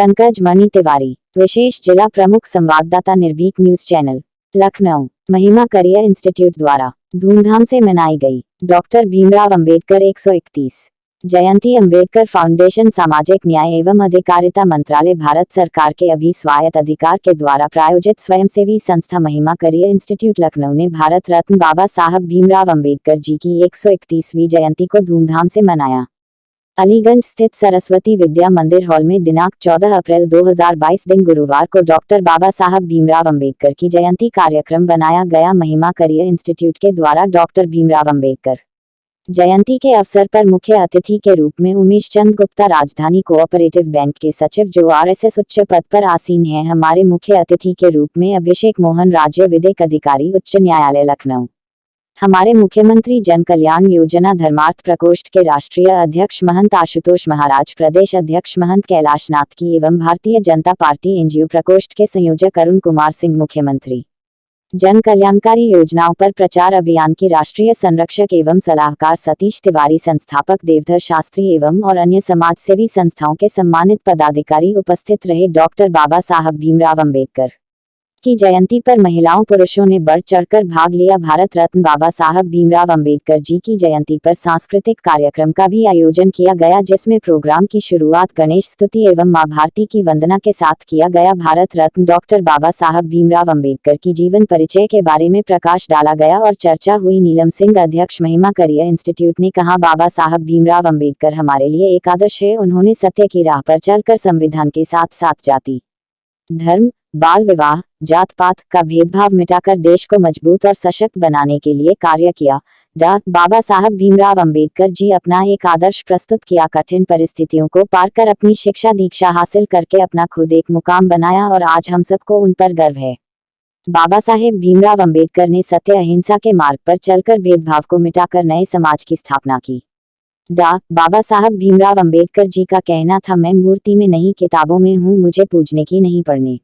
पंकज मणि तिवारी, विशेष जिला प्रमुख संवाददाता निर्भीक न्यूज चैनल, लखनऊ। महिमा करियर इंस्टीट्यूट द्वारा धूमधाम से मनाई गई डॉक्टर भीमराव अंबेडकर 131 जयंती। अंबेडकर फाउंडेशन सामाजिक न्याय एवं अधिकारिता मंत्रालय भारत सरकार के अभी स्वायत्त अधिकार के द्वारा प्रायोजित स्वयंसेवी संस्था महिमा करियर इंस्टीट्यूट लखनऊ ने भारत रत्न बाबा साहब भीमराव अंबेडकर जी की 131वीं जयंती को धूमधाम से मनाया। अलीगंज स्थित सरस्वती विद्या मंदिर हॉल में दिनांक 14 अप्रैल 2022 दिन गुरुवार को डॉक्टर बाबा साहब भीमराव अंबेडकर की जयंती कार्यक्रम बनाया गया। महिमा करियर इंस्टीट्यूट के द्वारा डॉक्टर भीमराव अंबेडकर जयंती के अवसर पर मुख्य अतिथि के रूप में उमेश चंद गुप्ता, राजधानी कोऑपरेटिव बैंक के सचिव जो आरएसएस उच्च पद पर आसीन हैं। हमारे मुख्य अतिथि के रूप में अभिषेक मोहन, राज्य विधिक अधिकारी, उच्च न्यायालय लखनऊ। हमारे मुख्यमंत्री जन कल्याण योजना धर्मार्थ प्रकोष्ठ के राष्ट्रीय अध्यक्ष महंत आशुतोष महाराज, प्रदेश अध्यक्ष महंत कैलाश नाथ की एवं भारतीय जनता पार्टी एनजीओ प्रकोष्ठ के संयोजक अरुण कुमार सिंह, मुख्यमंत्री जन कल्याणकारी योजनाओं पर प्रचार अभियान की राष्ट्रीय संरक्षक एवं सलाहकार सतीश तिवारी, संस्थापक देवधर शास्त्री एवं और अन्य समाजसेवी संस्थाओं के सम्मानित पदाधिकारी उपस्थित रहे। डॉक्टर बाबा साहब भीमराव अंबेडकर की जयंती पर महिलाओं पुरुषों ने बढ़ चढ़कर भाग लिया। भारत रत्न बाबा साहब भीमराव अंबेडकर जी की जयंती पर सांस्कृतिक कार्यक्रम का भी आयोजन किया गया, जिसमें प्रोग्राम की शुरुआत गणेश स्तुति एवं मां भारती की वंदना के साथ किया गया। भारत रत्न डॉक्टर बाबा साहब भीमराव अंबेडकर की जीवन परिचय के बारे में प्रकाश डाला गया और चर्चा हुई। नीलम सिंह, अध्यक्ष महिमा करियर इंस्टीट्यूट ने कहा, बाबा साहब भीमराव अंबेडकर हमारे लिए एक आदर्श है। उन्होंने सत्य की राह पर चलकर संविधान के साथ साथ जाति, धर्म, बाल विवाह, जात पात का भेदभाव मिटाकर देश को मजबूत और सशक्त बनाने के लिए कार्य किया। बाबा साहब भीमराव अंबेडकर जी अपना एक आदर्श प्रस्तुत किया, कठिन परिस्थितियों को पार कर अपनी शिक्षा दीक्षा हासिल करके अपना खुद एक मुकाम बनाया और आज हम सबको उन पर गर्व है। बाबा साहेब भीमराव अंबेडकर ने सत्य अहिंसा के मार्ग पर चलकर भेदभाव को मिटाकर नए समाज की स्थापना की। बाबा साहब भीमराव अंबेडकर जी का कहना था, मैं मूर्ति में नहीं किताबों में हूँ, मुझे पूजने की नहीं पढ़ने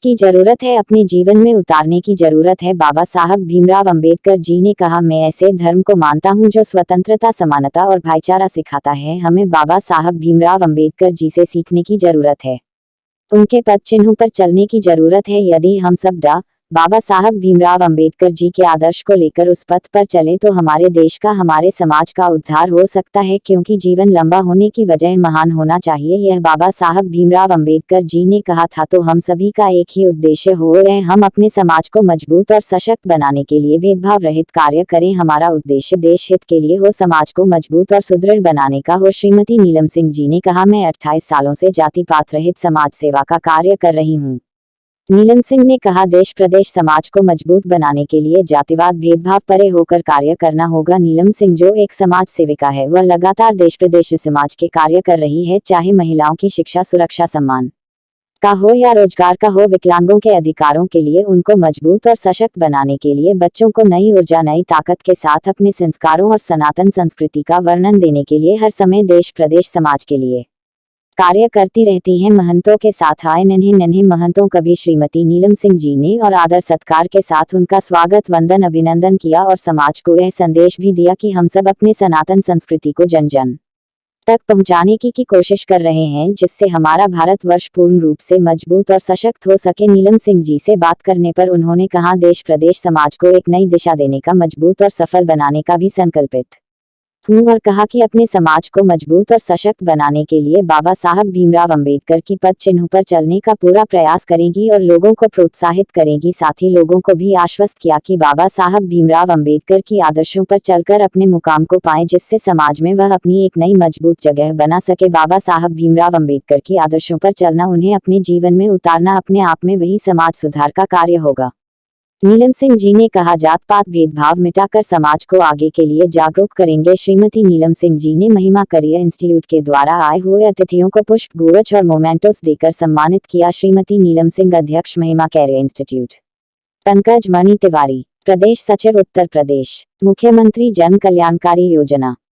की जरूरत है, अपने जीवन में उतारने की जरूरत है। बाबा साहब भीमराव अंबेडकर जी ने कहा, मैं ऐसे धर्म को मानता हूं जो स्वतंत्रता, समानता और भाईचारा सिखाता है। हमें बाबा साहब भीमराव अंबेडकर जी से सीखने की जरूरत है, उनके पद चिन्हों पर चलने की जरूरत है। यदि हम सब बाबा साहब भीमराव अंबेडकर जी के आदर्श को लेकर उस पथ पर चले तो हमारे देश का, हमारे समाज का उद्धार हो सकता है, क्योंकि जीवन लंबा होने की वजह महान होना चाहिए। यह बाबा साहब भीमराव अंबेडकर जी ने कहा था। तो हम सभी का एक ही उद्देश्य हो, हम अपने समाज को मजबूत और सशक्त बनाने के लिए भेदभाव रहित कार्य करें। हमारा उद्देश्य देश हित के लिए हो, समाज को मजबूत और सुदृढ़ बनाने का हो। श्रीमती नीलम सिंह जी ने कहा, मैं 28 सालों से जाति पात रहित समाज सेवा का कार्य कर रही हूँ। नीलम सिंह ने कहा, देश प्रदेश समाज को मजबूत बनाने के लिए जातिवाद भेदभाव परे होकर कार्य करना होगा। नीलम सिंह जो एक समाज सेविका है, वह लगातार देश प्रदेश समाज के कार्य कर रही है, चाहे महिलाओं की शिक्षा, सुरक्षा, सम्मान का हो या रोजगार का हो। विकलांगों के अधिकारों के लिए, उनको मजबूत और सशक्त बनाने के लिए, बच्चों को नई ऊर्जा, नई ताकत के साथ अपने संस्कारों और सनातन संस्कृति का वर्णन देने के लिए हर समय देश प्रदेश समाज के लिए कार्य करती रहती हैं। महंतों के साथ आए नन्हे महंतों का भी श्रीमती नीलम सिंह जी ने और आदर सत्कार के साथ उनका स्वागत, वंदन, अभिनंदन किया और समाज को यह संदेश भी दिया कि हम सब अपने सनातन संस्कृति को जन जन तक पहुंचाने की कोशिश कर रहे हैं, जिससे हमारा भारतवर्ष पूर्ण रूप से मजबूत और सशक्त हो सके। नीलम सिंह जी से बात करने पर उन्होंने कहा, देश प्रदेश समाज को एक नई दिशा देने का, मजबूत और सफल बनाने का भी संकल्पित हूँ और कहा कि अपने समाज को मजबूत और सशक्त बनाने के लिए बाबा साहब भीमराव अंबेडकर की पद चिन्हों पर चलने का पूरा प्रयास करेंगी और लोगों को प्रोत्साहित करेंगी। साथ ही लोगों को भी आश्वस्त किया कि बाबा साहब भीमराव अंबेडकर की आदर्शों पर चलकर अपने मुकाम को पाएं, जिससे समाज में वह अपनी एक नई मजबूत जगह बना सके। बाबा साहब भीमराव अंबेडकर की आदर्शों पर चलना, उन्हें अपने जीवन में उतारना, अपने आप में वही समाज सुधार का कार्य होगा। नीलम सिंह जी ने कहा, जात पात भेदभाव मिटाकर समाज को आगे के लिए जागरूक करेंगे। श्रीमती नीलम सिंह जी ने महिमा करियर इंस्टीट्यूट के द्वारा आए हुए अतिथियों को पुष्प गुच्छ और मोमेंटोस देकर सम्मानित किया। श्रीमती नीलम सिंह, अध्यक्ष महिमा करियर इंस्टीट्यूट। पंकज मणि तिवारी, प्रदेश सचिव, उत्तर प्रदेश मुख्यमंत्री जन कल्याणकारी योजना।